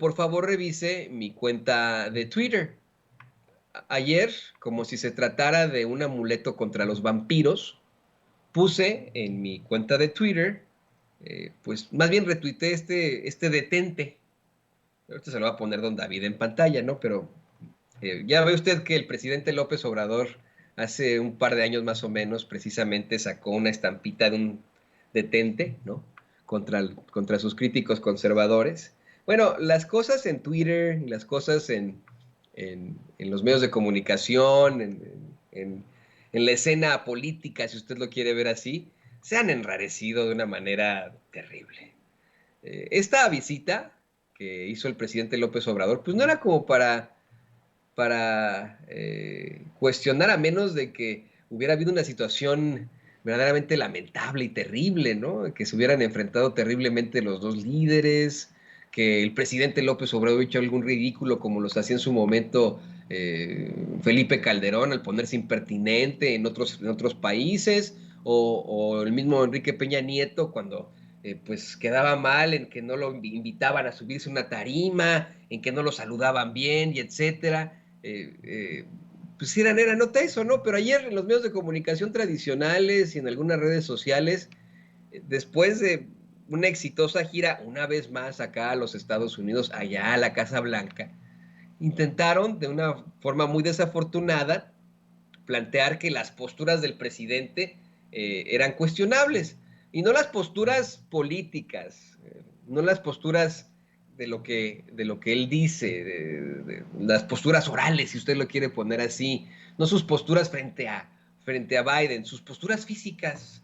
por favor revise mi cuenta de Twitter. Ayer, como si se tratara de un amuleto contra los vampiros, puse en mi cuenta de Twitter, pues más bien retuiteé este detente. Ahorita se lo va a poner don David en pantalla, ¿no? Pero ya ve usted que el presidente López Obrador hace un par de años más o menos precisamente sacó una estampita de un detente, ¿no? Contra sus críticos conservadores. Bueno, las cosas en Twitter, las cosas en los medios de comunicación, en la escena política, si usted lo quiere ver así, se han enrarecido de una manera terrible. Esta visita que hizo el presidente López Obrador, pues no era como para cuestionar, a menos de que hubiera habido una situación verdaderamente lamentable y terrible, ¿no? Que se hubieran enfrentado terriblemente los dos líderes, que el presidente López Obrador hecho algún ridículo como los hacía en su momento Felipe Calderón al ponerse impertinente en otros países, o el mismo Enrique Peña Nieto cuando pues quedaba mal en que no lo invitaban a subirse a una tarima, en que no lo saludaban bien y etcétera. Pues era nota eso, ¿no? Pero ayer en los medios de comunicación tradicionales y en algunas redes sociales, después de una exitosa gira, una vez más acá a los Estados Unidos, allá a la Casa Blanca, intentaron de una forma muy desafortunada plantear que las posturas del presidente eran cuestionables, y no las posturas políticas, no las posturas de lo que él dice, de las posturas orales, si usted lo quiere poner así, no sus posturas frente a Biden, sus posturas físicas.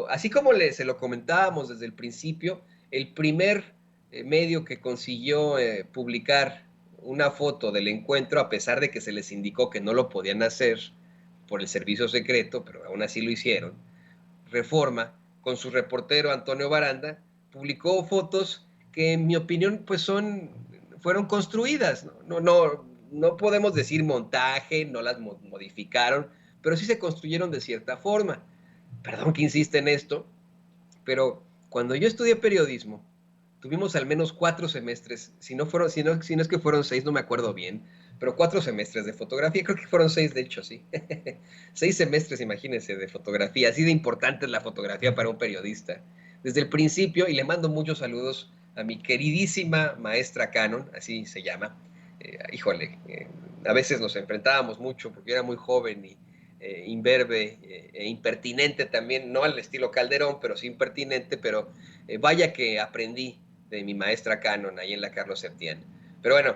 Así como se lo comentábamos desde el principio, el primer medio que consiguió publicar una foto del encuentro, a pesar de que se les indicó que no lo podían hacer por el servicio secreto, pero aún así lo hicieron, Reforma, con su reportero Antonio Baranda, publicó fotos que en mi opinión pues fueron construidas, no podemos decir montaje, no las modificaron, pero sí se construyeron de cierta forma. Perdón que insiste en esto, pero cuando yo estudié periodismo, tuvimos al menos 4 semestres, si no es que fueron 6, no me acuerdo bien, pero 4 semestres de fotografía, creo que fueron 6 de hecho, sí. 6 semestres, imagínense, de fotografía, así de importante es la fotografía para un periodista. Desde el principio, y le mando muchos saludos a mi queridísima maestra Canon, así se llama. Híjole, a veces nos enfrentábamos mucho porque yo era muy joven y imberbe e impertinente también, no al estilo Calderón, pero sí impertinente, pero vaya que aprendí de mi maestra Canon ahí en la Carlos Septién. Pero bueno,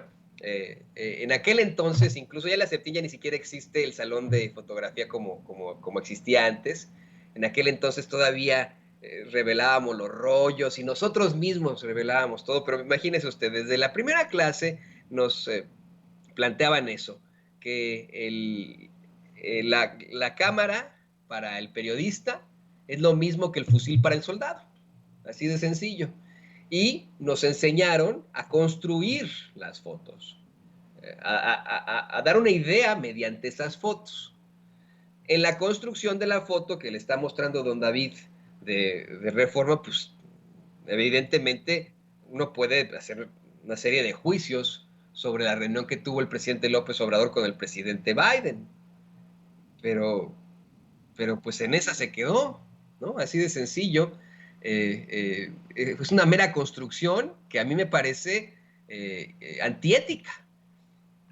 en aquel entonces, incluso ya en la Septién ya ni siquiera existe el salón de fotografía como existía antes. En aquel entonces todavía revelábamos los rollos y nosotros mismos revelábamos todo, pero imagínense usted, desde la primera clase nos planteaban eso, que la cámara para el periodista es lo mismo que el fusil para el soldado, así de sencillo. Y nos enseñaron a construir las fotos, a dar una idea mediante esas fotos. En la construcción de la foto que le está mostrando don David de Reforma, pues evidentemente uno puede hacer una serie de juicios sobre la reunión que tuvo el presidente López Obrador con el presidente Biden, pero, pero pues en esa se quedó, ¿no? Así de sencillo. Es una mera construcción que a mí me parece antiética.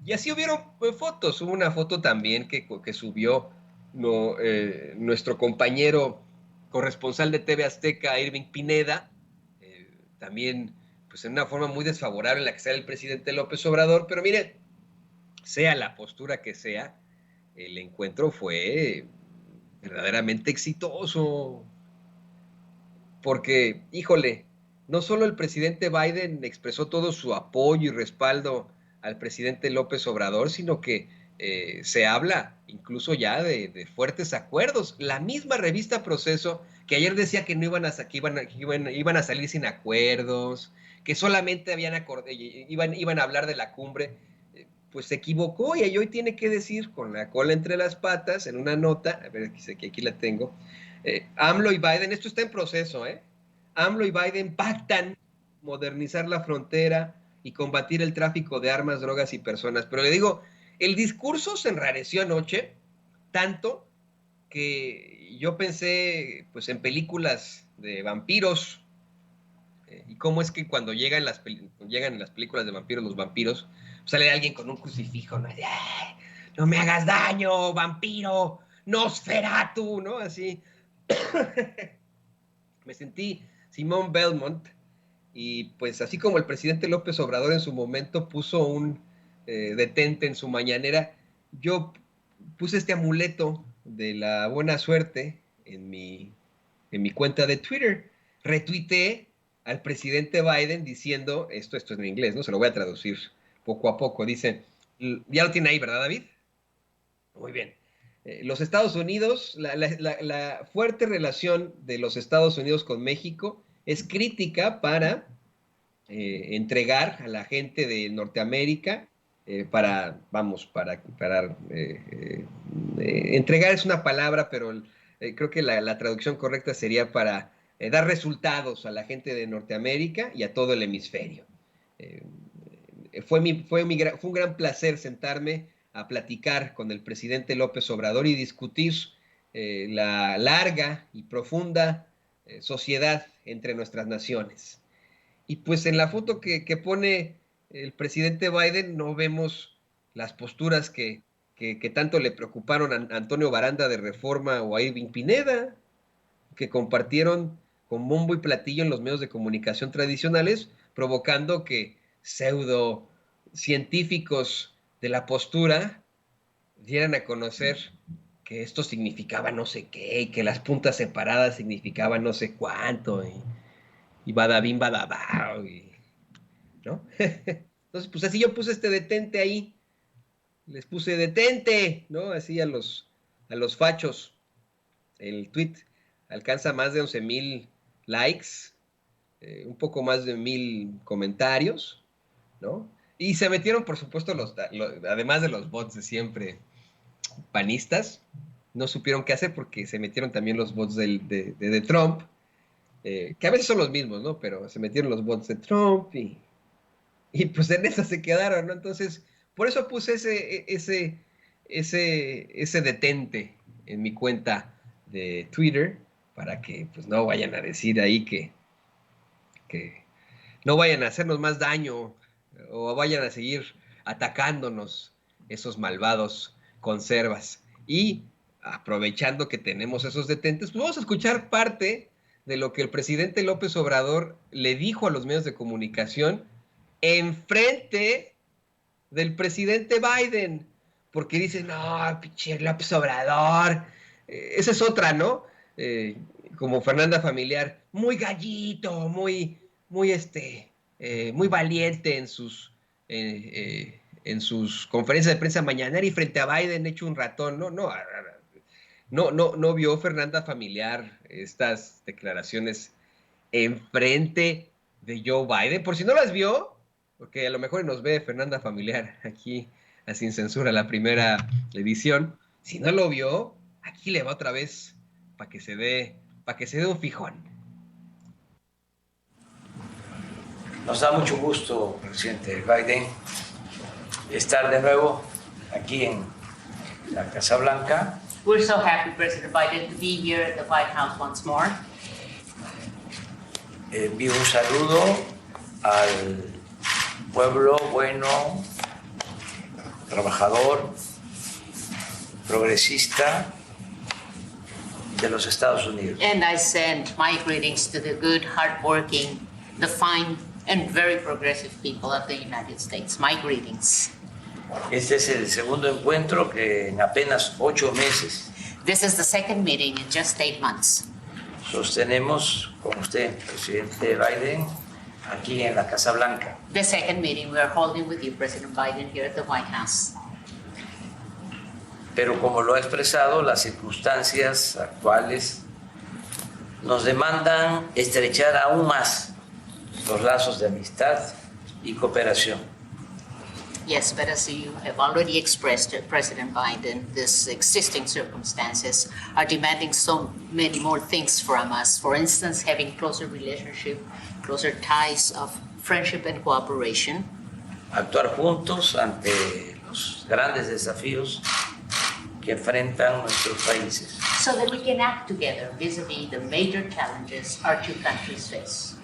Y así hubieron fotos. Hubo una foto también que subió nuestro compañero corresponsal de TV Azteca, Irving Pineda, también pues en una forma muy desfavorable en la que sale el presidente López Obrador. Pero mire, sea la postura que sea, el encuentro fue verdaderamente exitoso. Porque, híjole, no solo el presidente Biden expresó todo su apoyo y respaldo al presidente López Obrador, sino que se habla incluso ya de fuertes acuerdos. La misma revista Proceso, que ayer decía que no iban a salir sin acuerdos, que solamente iban a hablar de la cumbre, pues se equivocó, y hoy tiene que decir con la cola entre las patas en una nota, a ver, aquí la tengo. AMLO y Biden, esto está en proceso, AMLO y Biden pactan modernizar la frontera y combatir el tráfico de armas, drogas y personas. Pero le digo, el discurso se enrareció anoche tanto que yo pensé pues en películas de vampiros, y cómo es que cuando llegan en las películas de vampiros los vampiros, pues sale alguien con un crucifijo, ¿no? No me hagas daño, vampiro, Nosferatu, ¿no? Así. Me sentí Simón Belmont, y pues así como el presidente López Obrador en su momento puso un detente en su mañanera, yo puse este amuleto de la buena suerte en mi cuenta de Twitter. Retuiteé al presidente Biden diciendo, esto es en inglés, ¿no? Se lo voy a traducir poco a poco. Dice, ya lo tiene ahí, ¿verdad, David? Muy bien. Los Estados Unidos, la fuerte relación de los Estados Unidos con México es crítica para entregar a la gente de Norteamérica, entregar es una palabra, pero creo que la traducción correcta sería para dar resultados a la gente de Norteamérica y a todo el hemisferio. Eh, fue un gran placer sentarme a platicar con el presidente López Obrador y discutir la larga y profunda sociedad entre nuestras naciones. Y pues en la foto que pone el presidente Biden no vemos las posturas que tanto le preocuparon a Antonio Baranda de Reforma o a Irving Pineda, que compartieron con bombo y platillo en los medios de comunicación tradicionales, provocando que pseudo científicos de la postura dieran a conocer que esto significaba no sé qué, y que las puntas separadas significaban no sé cuánto, y badabim badabao, ¿no? Entonces, pues así yo puse este detente ahí, les puse detente, ¿no? Así a los fachos. El tweet alcanza más de 11,000 likes, un poco más de 1,000 comentarios, ¿no? Y se metieron, por supuesto, además de los bots de siempre, panistas, no supieron qué hacer porque se metieron también los bots de Trump, que a veces son los mismos, ¿no? Pero se metieron los bots de Trump y pues en esa se quedaron, ¿no? Entonces, por eso puse ese detente en mi cuenta de Twitter, para que pues no vayan a decir ahí que no vayan a hacernos más daño o vayan a seguir atacándonos esos malvados conservas. Y aprovechando que tenemos esos detentes, pues vamos a escuchar parte de lo que el presidente López Obrador le dijo a los medios de comunicación enfrente del presidente Biden, porque dicen, no, pinche López Obrador, esa es otra, ¿no? Como Fernanda Familiar, muy gallito, muy valiente en sus conferencias de prensa mañanera, y frente a Biden hecho un ratón, no vio Fernanda Familiar estas declaraciones enfrente de Joe Biden. Por si no las vio, porque a lo mejor nos ve Fernanda Familiar aquí a Sin Censura, la primera edición. Si no lo vio, aquí le va otra vez para que se dé un fijón. Nos da mucho gusto, presidente Biden, estar de nuevo aquí en la Casa Blanca. We're so happy, President Biden, to be here at the White House once more. Envío un saludo al pueblo bueno, trabajador, progresista de los Estados Unidos. And I send my greetings to the good, hardworking, the fine, and very progressive people of the United States. My greetings. Este es el segundo encuentro que en apenas 8 meses This is the second meeting in just 8 months. sostenemos con usted, presidente Biden, aquí en la Casa Blanca. The second meeting we are holding with you, President Biden, here at the White House. Pero como lo ha expresado, las circunstancias actuales nos demandan estrechar aún más los lazos de amistad y cooperación. Yes, but as you have already expressed, President Biden, these existing circumstances are demanding so many more things from us. For instance, having closer relationship, closer ties of friendship and cooperation, actuar juntos ante los grandes desafíos que enfrentan nuestros países. so that we can act together vis-a-vis the major challenges our two countries face.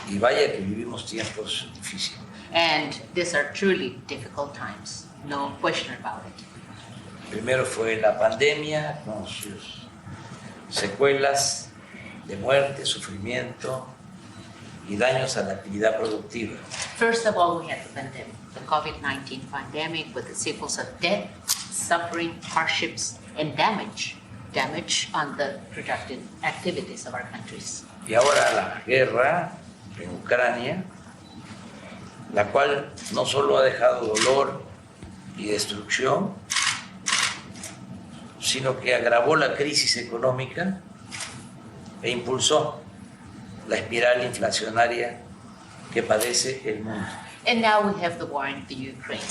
Y vaya que vivimos tiempos difíciles. And these are truly difficult times, no question about it. Primero fue la pandemia con sus secuelas de muerte, sufrimiento y daños a la actividad productiva. First of all, we had the pandemic, the COVID-19 pandemic with its sequels of death, suffering, hardships, and damage on the productive activities of our countries. Y ahora la guerra en Ucrania, la cual no solo ha dejado dolor y destrucción, sino que agravó la crisis económica e impulsó la espiral inflacionaria que padece el mundo. And now we have the war in the Ukraine.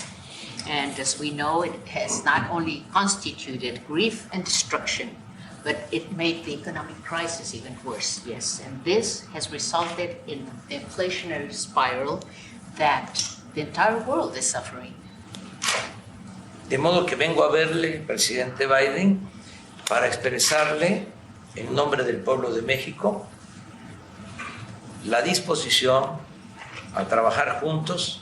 And as we know, it has not only constituted grief and destruction, but it made the economic crisis even worse, yes. And this has resulted in the inflationary spiral that the entire world is suffering. De modo que vengo a verle, presidente Biden, para expresarle, en nombre del pueblo de México, la disposición a trabajar juntos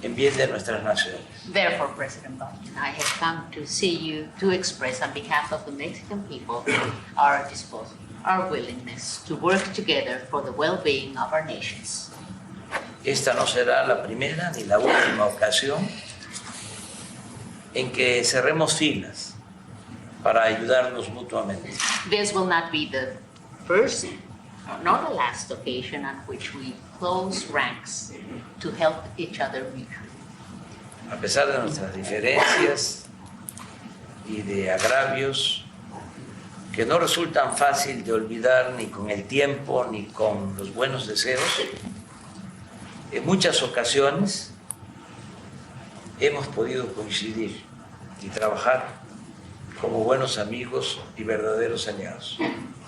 en bien de nuestras naciones. Therefore, President Biden, I have come to see you to express on behalf of the Mexican people our disposal, our willingness to work together for the well-being of our nations. Esta no será la primera ni la última ocasión en que cerremos filas para ayudarnos mutuamente. This will not be the first nor the last occasion on which we close ranks to help each other mutually. A pesar de nuestras diferencias y de agravios que no resultan fácil de olvidar ni con el tiempo ni con los buenos deseos, en muchas ocasiones hemos podido coincidir y trabajar como buenos amigos y verdaderos aliados.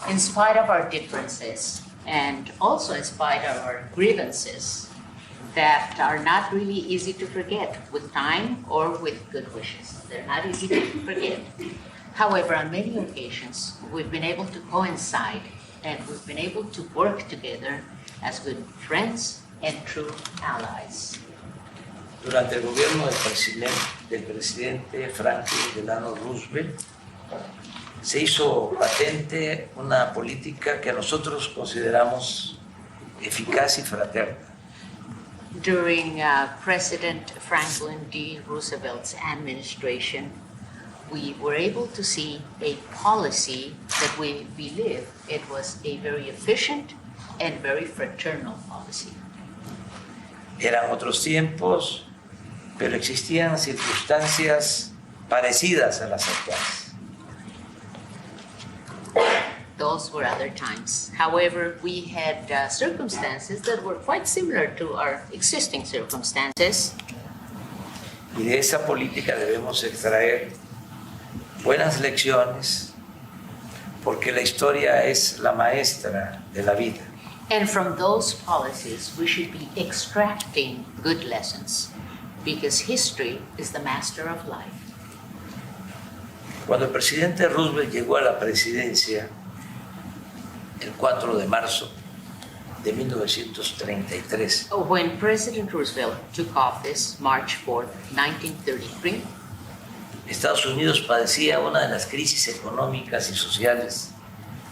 In spite of our differences, and also in spite of our grievances that are not really easy to forget with time or with good wishes. They're not easy to forget. However, on many occasions, we've been able to coincide and we've been able to work together as good friends and true allies. Durante el gobierno del presidente Franklin Delano Roosevelt, se hizo patente una política que nosotros consideramos eficaz y fraterna. During President Franklin D. Roosevelt's administration, we were able to see a policy that we believe it was a very efficient and very fraternal policy. Eran otros tiempos, pero existían circunstancias parecidas a las actuales. Those were other times. However, we had circumstances that were quite similar to our existing circumstances. Y de esa política debemos extraer buenas lecciones, porque la historia es la maestra de la vida. And from those policies, we should be extracting good lessons, because history is the master of life. Cuando el presidente Roosevelt llegó a la presidencia, el 4 de marzo de 1933, When President Roosevelt took office, March 4th, 1933, Estados Unidos padecía una de las crisis económicas y sociales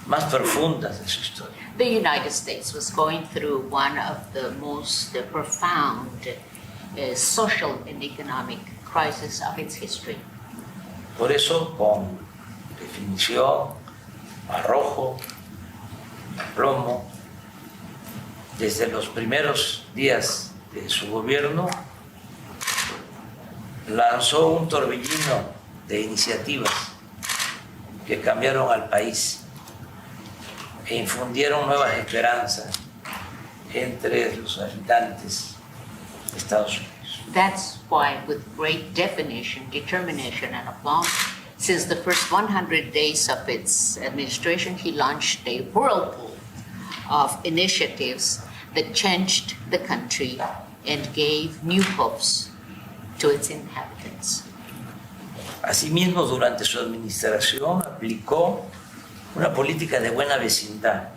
más profundas de su historia. the United States was going through one of the most profound social and economic crises of its history. Por eso, con definición, arrojo, aplomo, desde los primeros días de su gobierno, lanzó un torbellino de iniciativas que cambiaron al país e infundieron nuevas esperanzas entre los habitantes de Estados Unidos. That's why, with great definition, determination, and aplomb, since the first 100 days of its administration, he launched a whirlpool of initiatives that changed the country and gave new hopes to its inhabitants. Asimismo, durante su administración aplicó una política de buena vecindad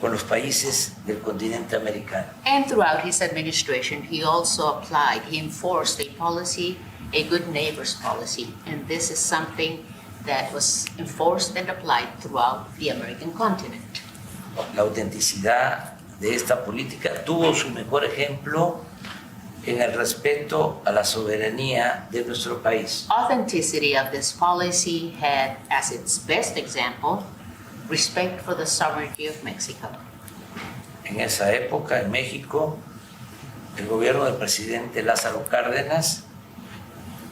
con los países del continente americano. And throughout his administration, he also he enforced a policy, a good neighbors policy, and this is something that was enforced and applied throughout the American continent. La autenticidad de esta política tuvo su mejor ejemplo en el respeto a la soberanía de nuestro país. Authenticity of this policy had as its best example respect for the sovereignty of Mexico. En esa época, en México, el gobierno del presidente Lázaro Cárdenas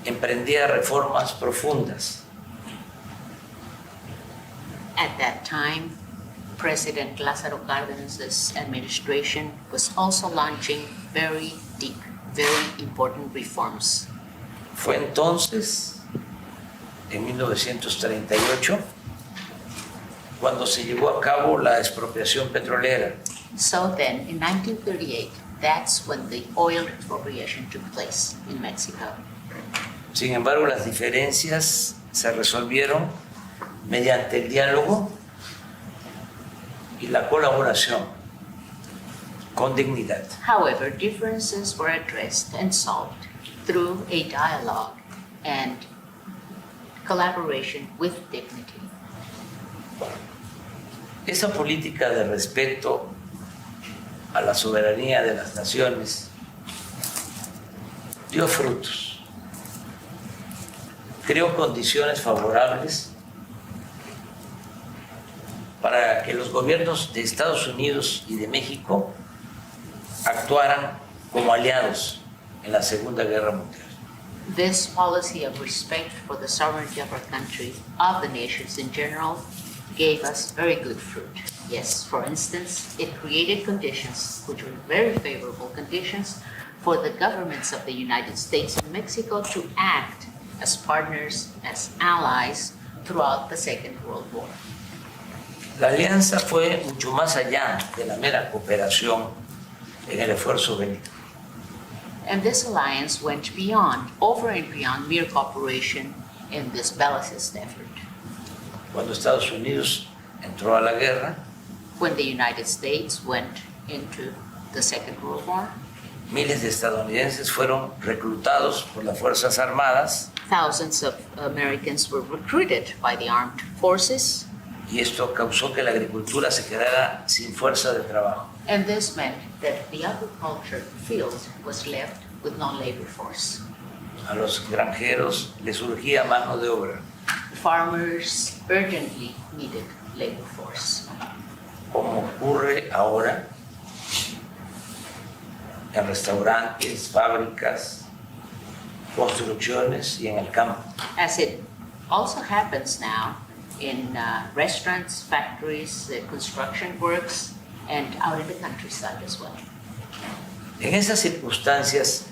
emprendía reformas profundas. At that time, President Lázaro Cárdenas' administration was also launching very deep, very important reforms. Fue entonces, en 1938, cuando se llevó a cabo la expropiación petrolera. So then, in 1938, that's when the oil expropriation took place in Mexico. Sin embargo, las diferencias se resolvieron mediante el diálogo y la colaboración con dignidad. However, differences were addressed and solved through a dialogue and collaboration with dignity. Esa política de respeto a la soberanía de las naciones dio frutos, creó condiciones favorables para que los gobiernos de Estados Unidos y de México actuaran como aliados en la Segunda Guerra Mundial. This policy of respect for the sovereignty of our country, of the nations in general, gave us very good fruit. Yes, for instance, it created conditions which were very favorable conditions for the governments of the United States and Mexico to act as partners, as allies throughout the Second World War. La alianza fue mucho más allá de la mera cooperación en el esfuerzo bélico. And this alliance went beyond, over and beyond mere cooperation in this bellicist effort. Cuando Estados Unidos entró a la guerra, When the United States went into the Second World War, miles de estadounidenses fueron reclutados por las Fuerzas Armadas thousands of Americans were recruited by the armed forces, y esto causó que la agricultura se quedara sin fuerza de trabajo. and this meant that the agriculture field was left with no labor force. A los granjeros les surgía mano de obra, Farmers urgently needed labor force, como ocurre ahora en restaurantes, fábricas, construcciones y en el campo. as it also happens now in restaurants, factories, construction works, and out in the countryside as well. En esas circunstancias,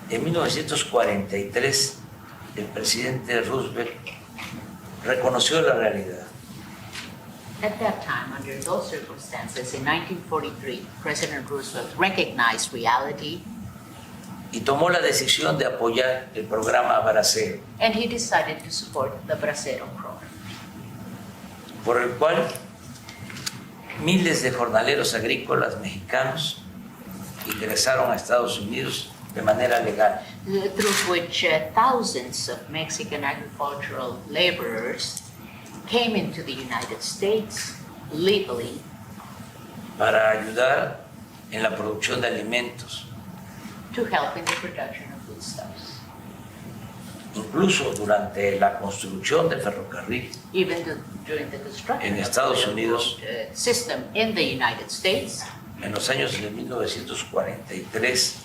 en 1943, el presidente Roosevelt reconoció la realidad. At that time, under those circumstances, in 1943, President Roosevelt recognized reality, y tomó la decisión de apoyar el programa Bracero, and he decided to support the Bracero program, por el cual miles de jornaleros agrícolas mexicanos ingresaron a Estados Unidos de manera legal. through which thousands of Mexican agricultural laborers came into the United States legally para ayudar en la producción de alimentos, to help in the production of foodstuffs. incluso durante la construcción del ferrocarril Even during the construction En of Estados the Unidos. railroad, system in the United States, en los años de 1943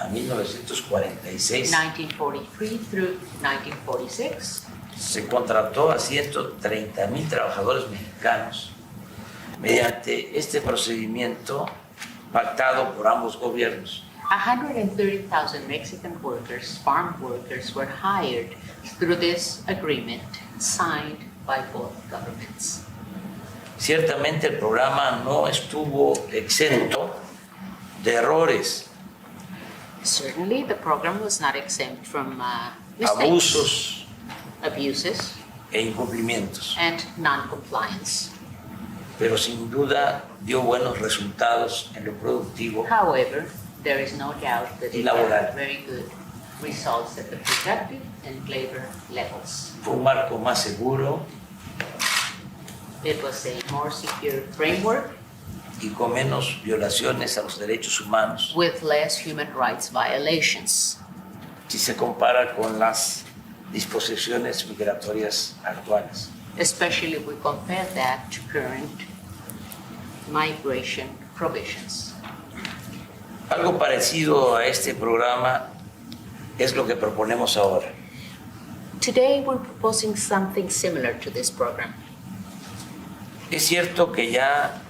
a 1946 1943 through 1946, se contrató a 130,000 trabajadores mexicanos mediante este procedimiento pactado por ambos gobiernos. 130,000 Mexican workers, farm workers, were hired through this agreement signed by both governments. Ciertamente el programa no estuvo exento de errores, Certainly, the program was not exempt from mistakes, abusos abuses, e incumplimientos, and non-compliance. pero sin duda dio buenos resultados en lo productivo However, there is no doubt that it Laboral. had very good results at the productive and labor levels. Fue un marco más seguro It was a more secure framework y con menos violaciones a los derechos humanos with less human rights violations, si se compara con las disposiciones migratorias actuales. especially if we compare that to current migration provisions. Algo parecido a este programa es lo que proponemos ahora. Today, we're proposing something similar to this program. Es cierto que ya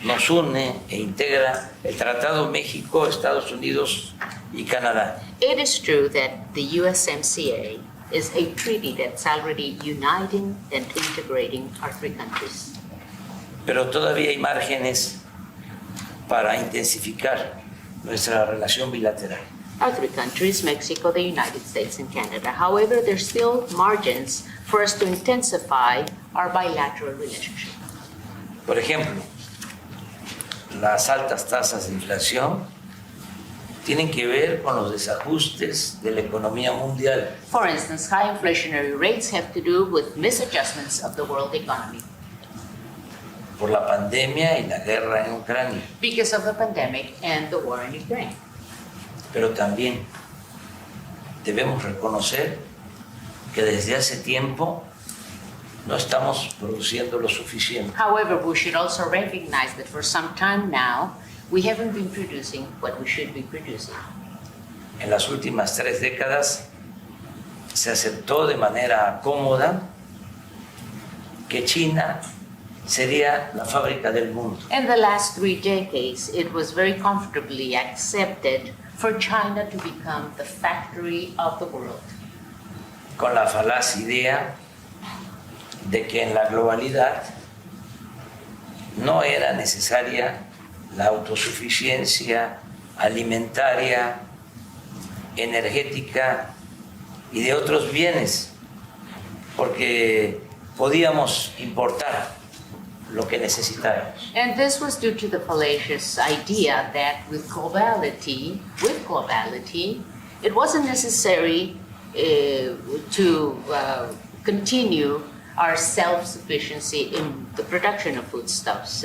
nos une e integra el Tratado México, Estados Unidos y Canadá. It is true that the USMCA is a treaty that's already uniting and integrating our three countries. Pero todavía hay márgenes para intensificar nuestra relación bilateral. Our three countries, Mexico, the United States, and Canada. However, there's still margins for us to intensify our bilateral relationship. Por ejemplo, las altas tasas de inflación tienen que ver con los desajustes de la economía mundial. For instance, high inflationary rates have to do with misadjustments of the world economy Por la pandemia y la guerra en Ucrania, because of the pandemic and the war in Ukraine. pero también debemos reconocer que desde hace tiempo no estamos produciendo lo suficiente. However, we should also recognize that for some time now, we haven't been producing what we should be producing. En las últimas 3 décadas se aceptó de manera cómoda que China sería la fábrica del mundo. In the last 3 decades, it was very comfortably accepted for China to become the factory of the world, Con la falaz idea de que en la globalidad no era necesaria la autosuficiencia alimentaria, energética y de otros bienes, porque podíamos importar lo que necesitáramos. And this was due to the fallacious idea that with globality, it wasn't necessary to continue our self-sufficiency in the production of foodstuffs.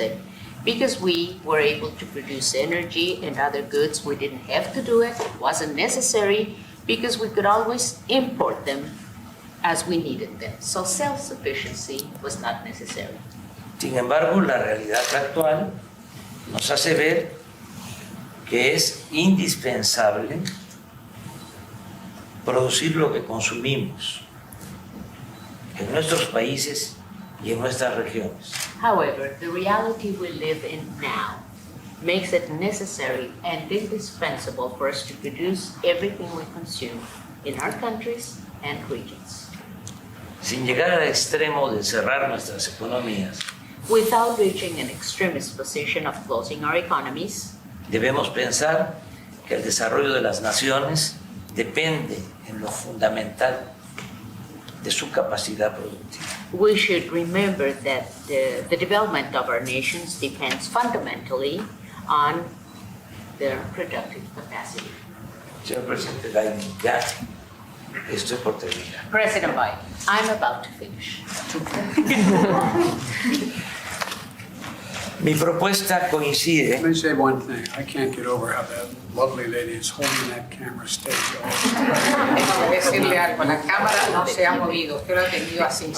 Because we were able to produce energy and other goods, we didn't have to do it. It wasn't necessary because we could always import them as we needed them. So self-sufficiency was not necessary. Sin embargo, la realidad actual nos hace ver que es indispensable producir lo que consumimos en nuestros países y en nuestras regiones. However, the reality we live in now makes it necessary and indispensable for us to produce everything we consume in our countries and regions. Sin llegar al extremo de cerrar nuestras economías, Without reaching an extremist position of closing our economies, debemos pensar que el desarrollo de las naciones depende en lo fundamental de su capacidad productiva. we should remember that the development of our nations depends fundamentally on their productive capacity. Señor presidente Biden, ya estoy por terminar. President Biden, I'm about to finish. Mi propuesta coincide Let me say one thing. I can't get over how that lovely lady is holding that camera steady. Déjame decirle algo, la cámara no se ha movido, usted lo ha tenido así,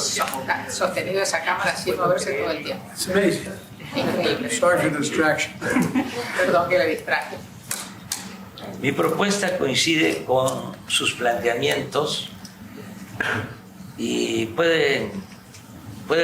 sostenido esa cámara sin moverse todo el tiempo. It's amazing. Increíble. Sorry for the distraction. Perdón que le distraje. Mi propuesta coincide con sus planteamientos y puede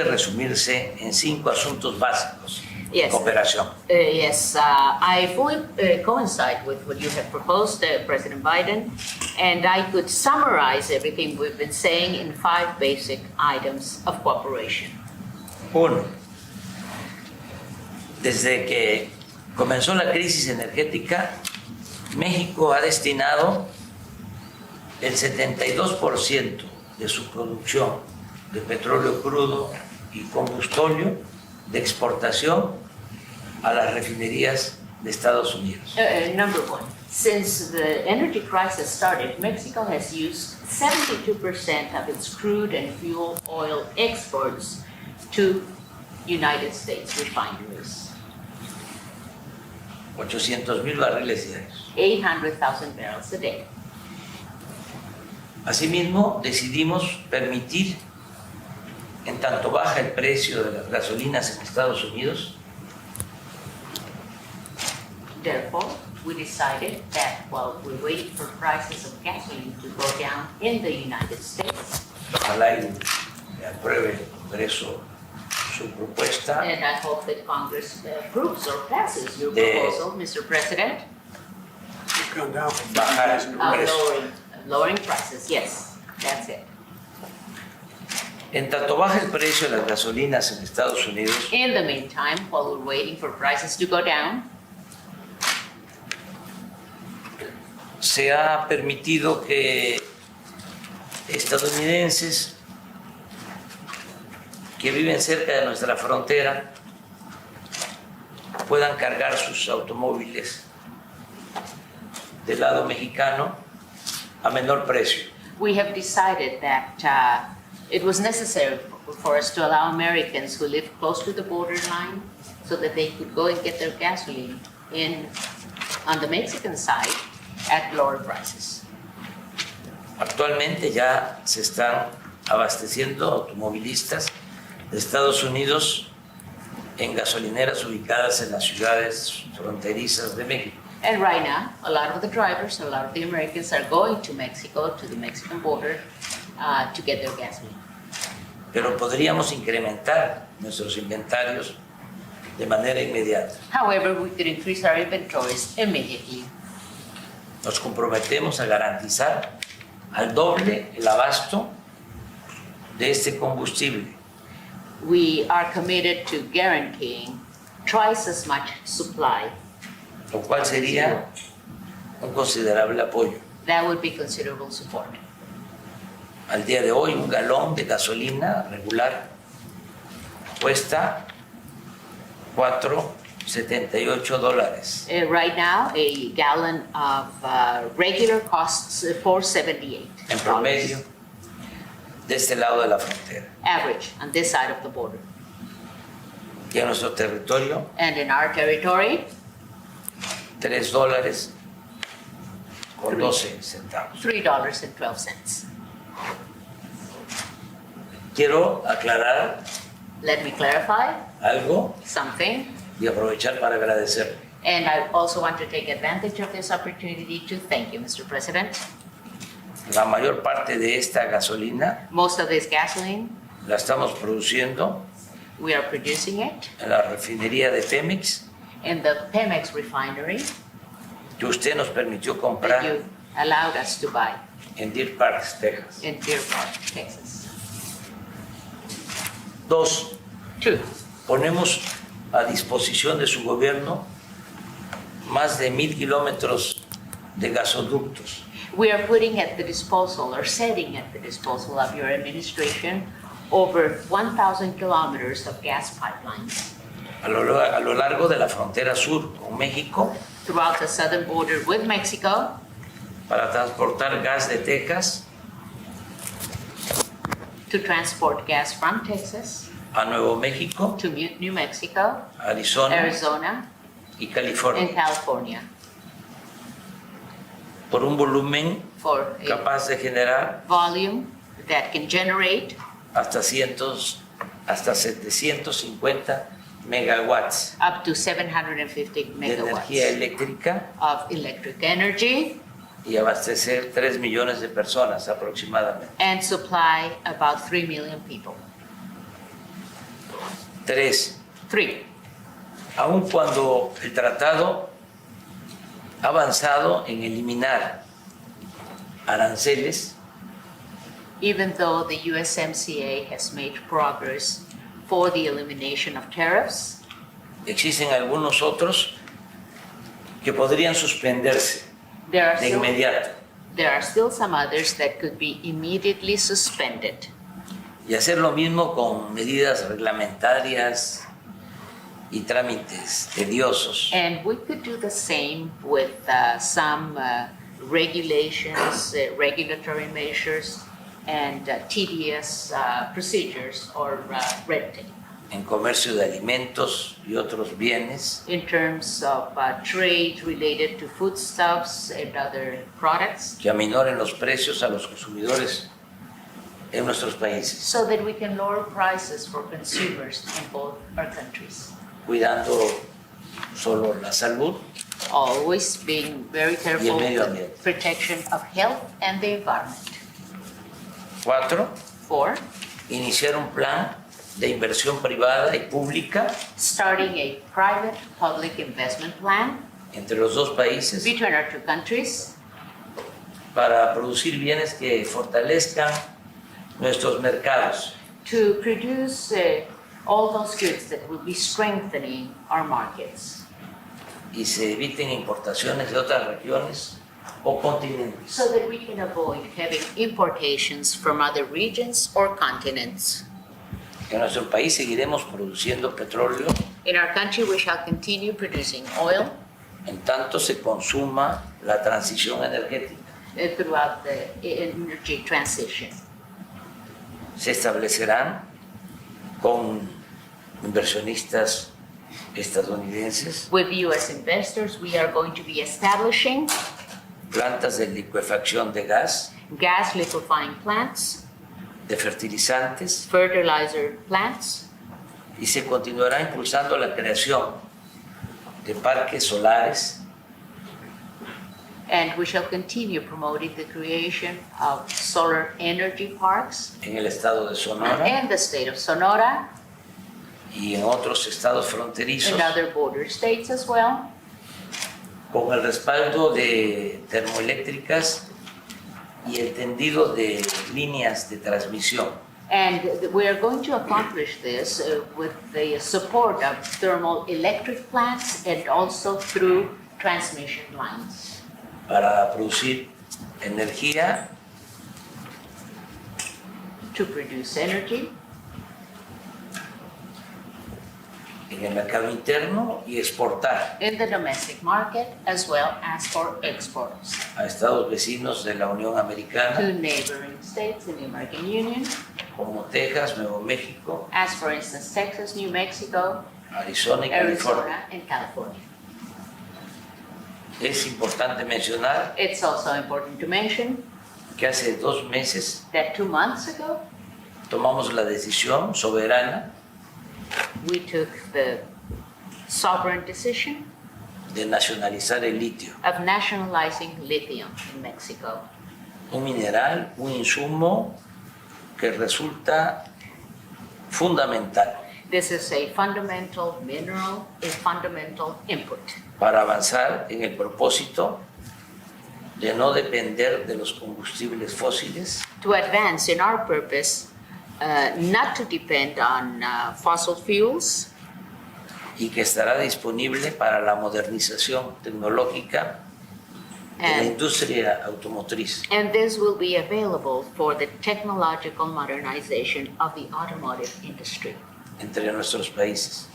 resumirse en 5 asuntos básicos de Yes. cooperación. I fully coincide with what you have proposed, President Biden, and I could summarize everything we've been saying in 5 basic items of cooperation. 1. Desde que comenzó la crisis energética, México ha destinado el 72% de su producción de petróleo crudo y combustóleo de exportación a las refinerías de Estados Unidos. Number one, since the energy crisis started, Mexico has used 72% of its crude and fuel oil exports to United States refineries. 800,000 barriles diarios. 800,000 barrels a day. Asimismo, decidimos permitir, en tanto baja el precio de las gasolinas en Estados Unidos, Therefore, we decided that while we wait for prices of gasoline to go down in the United States, ojalá y apruebe el Congreso su propuesta and I hope that Congress approves or passes your De- proposal, Mr. President, It's gone down from bajar el 50,000 precio. lowering prices, yes, that's it. En tanto baja el precio de las gasolinas en Estados Unidos, In the meantime, while we're waiting for prices to go down, se ha permitido que estadounidenses que viven cerca de nuestra frontera puedan cargar sus automóviles del lado mexicano a menor precio. we have decided that it was necessary for us to allow Americans who live close to the borderline so that they could go and get their gasoline on the Mexican side at lower prices. Actualmente ya se están abasteciendo automovilistas de Estados Unidos en gasolineras ubicadas en las ciudades fronterizas de México. And right now, a lot of the drivers, a lot of the Americans are going to Mexico, to the Mexican border, to get their gasoline. Pero podríamos incrementar nuestros inventarios de manera inmediata. However, we could increase our inventories immediately. Nos comprometemos a garantizar al doble el abasto de este combustible. We are committed to guaranteeing twice as much supply. Lo cual sería un considerable apoyo. That would be considerable support. Al día de hoy, un galón de gasolina regular cuesta $4.78. Right now, a gallon of regular costs $4.78. En promedio, de este lado de la frontera. Average on this side of the border. Y en nuestro territorio, And in our territory, $3.12. $3.12. Quiero aclarar Let me clarify algo something. y aprovechar para agradecerle. And I also want to take advantage of this opportunity to thank you, Mr. President. La mayor parte de esta gasolina Most of this gasoline, la estamos produciendo we are producing it en la refinería de Pemex, in the Pemex refinery que usted nos permitió that comprar you allowed us to buy en Deer Park, Texas. in Deer Park, Texas. 2. Two, Ponemos a disposición de su gobierno más de 1,000 kilómetros de gasoductos we are putting at the disposal or setting at the disposal of your administration over 1,000 kilometers of gas pipelines a lo largo de la frontera sur con México throughout the southern border with Mexico para transportar gas de Texas to transport gas from Texas a Nuevo México, to New Mexico, Arizona Arizona, y and California California por un volumen for a capaz de generar volume that can generate hasta 750 megawatts up to 750 de energía megawatts eléctrica of electric energy y abastecer 3 millones de personas aproximadamente. and supply about 3 million people. 3. Three, Aun cuando el tratado ha avanzado en eliminar aranceles, even though the USMCA has made progress for the elimination of tariffs, existen algunos otros que podrían suspenderse There are de still, inmediato there are still some others that could be immediately suspended. y hacer lo mismo con medidas reglamentarias y trámites tediosos. And we could do the same with some regulations, regulatory measures, and tedious procedures or red tape. En comercio de alimentos y otros bienes, In terms of trade related to foodstuffs and other products, que aminoren los precios a los consumidores en nuestros países, so that we can lower prices for consumers in both our countries. cuidando solo la salud Always being very careful medio with ambiente. protection of health and the environment. 4. 4, Iniciar un plan de inversión privada y pública starting a private-public investment plan entre los dos países between our two countries para producir bienes que fortalezcan nuestros mercados to produce all those goods that will be strengthening our markets, y se eviten importaciones de otras regiones o continentes. so that we can avoid having importations from other regions or continents. En nuestro país seguiremos produciendo petróleo In our country, we shall continue producing oil en tanto se consuma la transición energética. throughout the energy transition. Se establecerán con inversionistas estadounidenses With U.S. investors, we are going to be establishing plantas de licuefacción de gas, gas liquefying plants, de fertilizantes, fertilizer plants, y se continuará impulsando la creación de parques solares and we shall continue promoting the creation of solar energy parks en el estado de Sonora in the state of Sonora y en otros estados fronterizos, and other border states as well, con el respaldo de termoeléctricas y el tendido de líneas de transmisión. and we are going to accomplish this with the support of thermal electric plants and also through transmission lines Para producir energía to produce energy en el mercado interno y exportar in the domestic market as well as for exports a estados vecinos de la Unión to Americana neighboring states in the American Union, como Texas, Nuevo México, as for instance Texas, New Mexico, Arizona y California. Arizona, and California. Es importante mencionar It's also important to mention que hace 2 meses that 2 months ago, tomamos la decisión soberana we took the sovereign decision de nacionalizar el litio, of nationalizing lithium in Mexico, un mineral, un insumo que resulta fundamental This is a fundamental mineral, a fundamental input para avanzar en el propósito de no depender de los combustibles fósiles to advance in our purpose, not to depend on fossil fuels, y que estará disponible para la modernización tecnológica de la and, industria automotriz. and this will be available for the technological modernization of the automotive industry Entre nuestros países.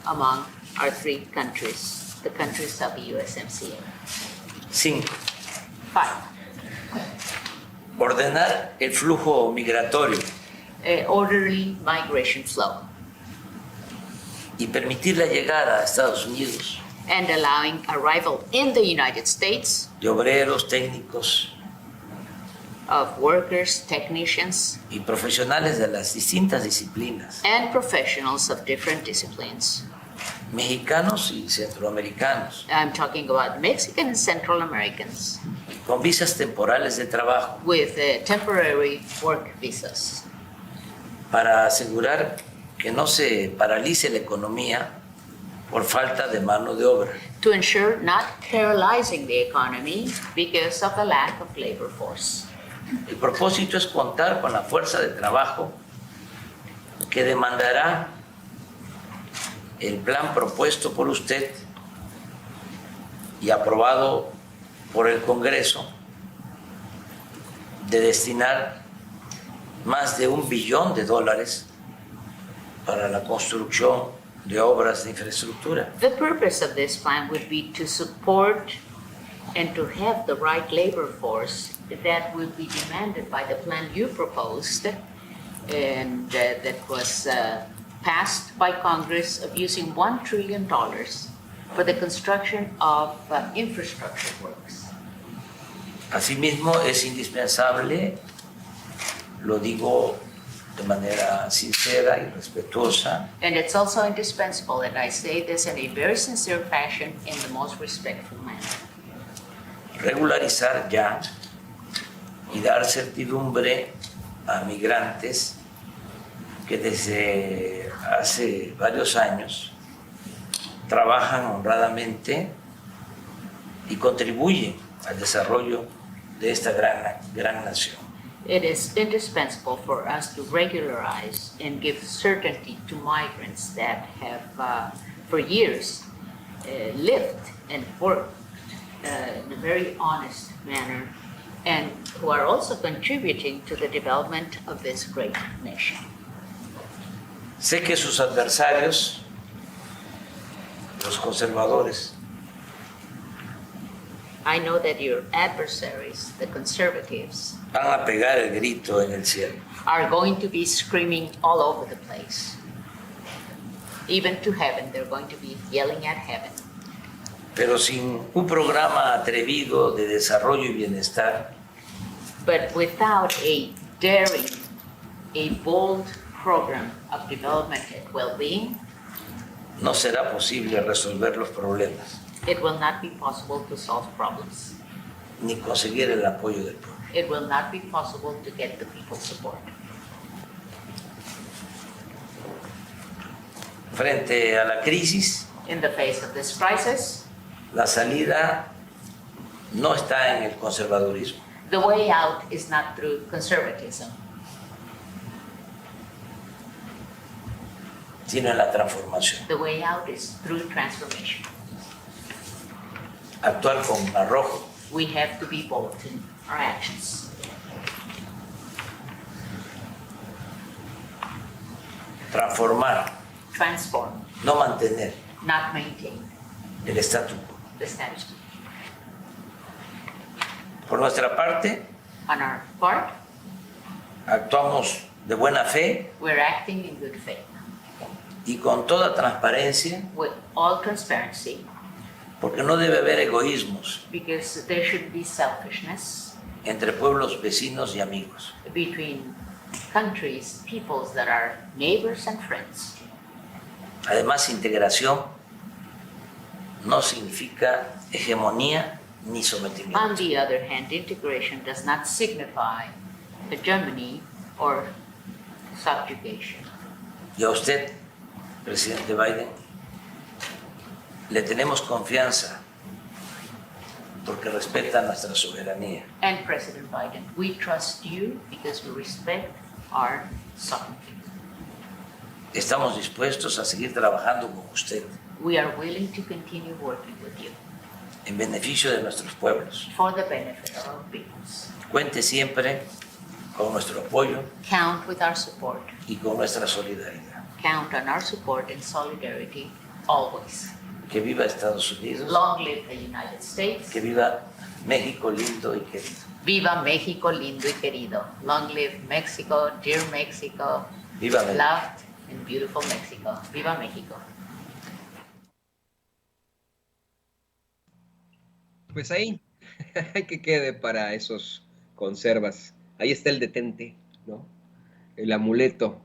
among our 3 countries, the countries of the USMCA. 5. 5, Ordenar el flujo migratorio orderly migration flow y permitir la llegada a Estados Unidos and allowing arrival in the United States de obreros, técnicos of workers, technicians, y profesionales de las distintas disciplinas, and professionals of different disciplines. mexicanos y centroamericanos, I'm talking about Mexican and Central Americans con visas temporales de trabajo, with temporary work visas para asegurar que no se paralice la economía por falta de mano de obra. to ensure not paralyzing the economy because of the lack of labor force. El propósito es contar con la fuerza de trabajo que demandará el plan propuesto por usted y aprobado por el Congreso de destinar más de $1 billón para la construcción de obras de infraestructura. The purpose of this plan would be to support and to have the right labor force that would be demanded by the plan you proposed and that was passed by Congress of using $1 trillion for the construction of infrastructure works. Asimismo, es indispensable, lo digo de manera sincera y respetuosa, And it's also indispensable, and I say this in a very sincere fashion in the most respectful manner, regularizar ya y dar certidumbre a migrantes que desde hace varios años trabajan honradamente y contribuyen al desarrollo de esta gran nación. It is indispensable for us to regularize and give certainty to migrants that have for years lived and worked in a very honest manner and who are also contributing to the development of this great nation. Sé que sus adversarios, los conservadores, I know that your adversaries, the conservatives, van a pegar el grito en el cielo. are going to be screaming all over the place. Even to heaven, they're going to be yelling at heaven. Pero sin un programa atrevido de desarrollo y bienestar, But without a daring, a bold program of development and well-being, no será posible resolver los problemas it will not be possible to solve problems. ni conseguir el apoyo del pueblo. It will not be possible to get the people's support. Frente a la crisis, In the face of this crisis, la salida no está en el conservadurismo, the way out is not through conservatism, sino en la transformación. the way out is through transformation. Actuar con arrojo, We have to be bold in our actions. transformar, Transform, no mantener not maintain el statu quo. the status quo. Por nuestra parte, On our part, actuamos de buena fe we're acting in good faith, y con toda transparencia, with all transparency, porque no debe haber egoísmos because there should be selfishness entre pueblos vecinos y amigos. between countries, peoples that are neighbors and friends. Además, integración no significa hegemonía ni sometimiento. On the other hand, integration does not signify hegemony or subjugation. Y a usted, presidente Biden, le tenemos confianza porque respeta nuestra soberanía. And President Biden, we trust you because we respect our sovereignty. Estamos dispuestos a seguir trabajando con usted We are willing to continue working with you en beneficio de nuestros pueblos. for the benefit of our peoples. Cuente siempre con nuestro apoyo Count with our support. y con nuestra solidaridad. Count on our support and solidarity always. Que viva Estados Unidos, Long live the United States. que viva México lindo y querido. Viva México lindo y querido. Long live Mexico, dear Mexico, Viva México. loved and beautiful Mexico. Viva México. Pues ahí, hay que quede para esos conservas. Ahí está el detente, ¿no? El amuleto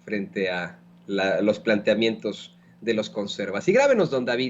frente a los planteamientos de los conservas. Y grábenos, don David.